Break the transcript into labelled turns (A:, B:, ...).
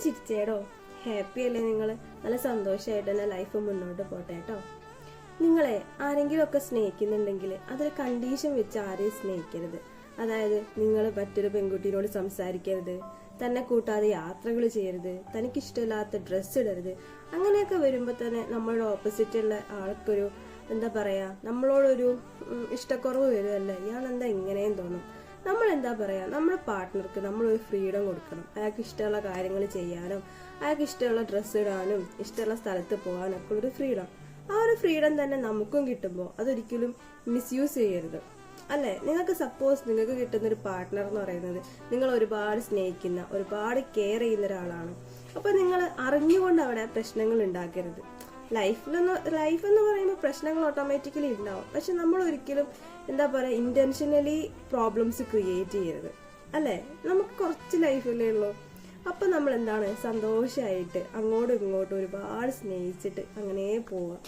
A: ചിരിച്ചേടോ. Happy അല്ലേ നിങ്ങൾ? നല്ല സന്തോഷമായിട്ട് തന്നെ ലൈഫ് മുന്നോട്ട് പോട്ടെ കേട്ടോ. നിങ്ങളെ ആരെങ്കിലും ഒക്കെ സ്നേഹിക്കുന്നുണ്ടെങ്കിൽ അതൊരു കണ്ടീഷൻ വെച്ച് ആരെയും സ്നേഹിക്കരുത്. അതായത് നിങ്ങൾ മറ്റൊരു പെൺകുട്ടിയോട് സംസാരിക്കരുത്, തന്നെ കൂട്ടാതെ യാത്രകൾ ചെയ്യരുത്, തനിക്കിഷ്ടമില്ലാത്ത ഡ്രസ്സ് ഇടരുത്. അങ്ങനെയൊക്കെ വരുമ്പോൾ തന്നെ നമ്മളുടെ ഓപ്പോസിറ്റുള്ള ആൾക്കൊരു എന്താ പറയാ, നമ്മളോടൊരു ഇഷ്ടക്കുറവ് വരുമല്ലേ, ഇയാളെന്താ ഇങ്ങനെയും തോന്നും. നമ്മൾ എന്താ പറയാ, നമ്മുടെ പാർട്ട്ണർക്ക് നമ്മളൊരു ഫ്രീഡം കൊടുക്കണം. അയാൾക്ക് ഇഷ്ടമുള്ള കാര്യങ്ങൾ ചെയ്യാനും അയാൾക്ക് ഇഷ്ടമുള്ള ഡ്രസ്സ് ഇടാനും ഇഷ്ടമുള്ള സ്ഥലത്ത് പോകാനും ഒക്കെ ഒരു ഫ്രീഡം. ആ ഒരു ഫ്രീഡം തന്നെ നമുക്കും കിട്ടുമ്പോൾ അതൊരിക്കലും മിസ്യൂസ് ചെയ്യരുത്, അല്ലേ? നിങ്ങൾക്ക് കിട്ടുന്ന ഒരു പാർട്ട്ണർ എന്ന് പറയുന്നത് നിങ്ങൾ ഒരുപാട് സ്നേഹിക്കുന്ന, ഒരുപാട് കെയർ ചെയ്യുന്ന ഒരാളാണ്. അപ്പൊ നിങ്ങൾ അറിഞ്ഞുകൊണ്ട് അവിടെ പ്രശ്നങ്ങൾ ഉണ്ടാക്കരുത്. ലൈഫ് എന്ന് പറയുമ്പോൾ പ്രശ്നങ്ങൾ ഓട്ടോമാറ്റിക്കലി ഉണ്ടാവും. പക്ഷെ നമ്മൾ ഒരിക്കലും എന്താ പറയുക, ഇന്റൻഷനലി പ്രോബ്ലംസ് ക്രിയേറ്റ് ചെയ്യരുത്, അല്ലേ? നമുക്ക് കുറച്ച് ലൈഫല്ലേ ഉള്ളൂ. അപ്പൊ നമ്മൾ എന്താണ്, സന്തോഷമായിട്ട് അങ്ങോട്ടും ഇങ്ങോട്ടും ഒരുപാട് സ്നേഹിച്ചിട്ട് അങ്ങനെ പോവാം.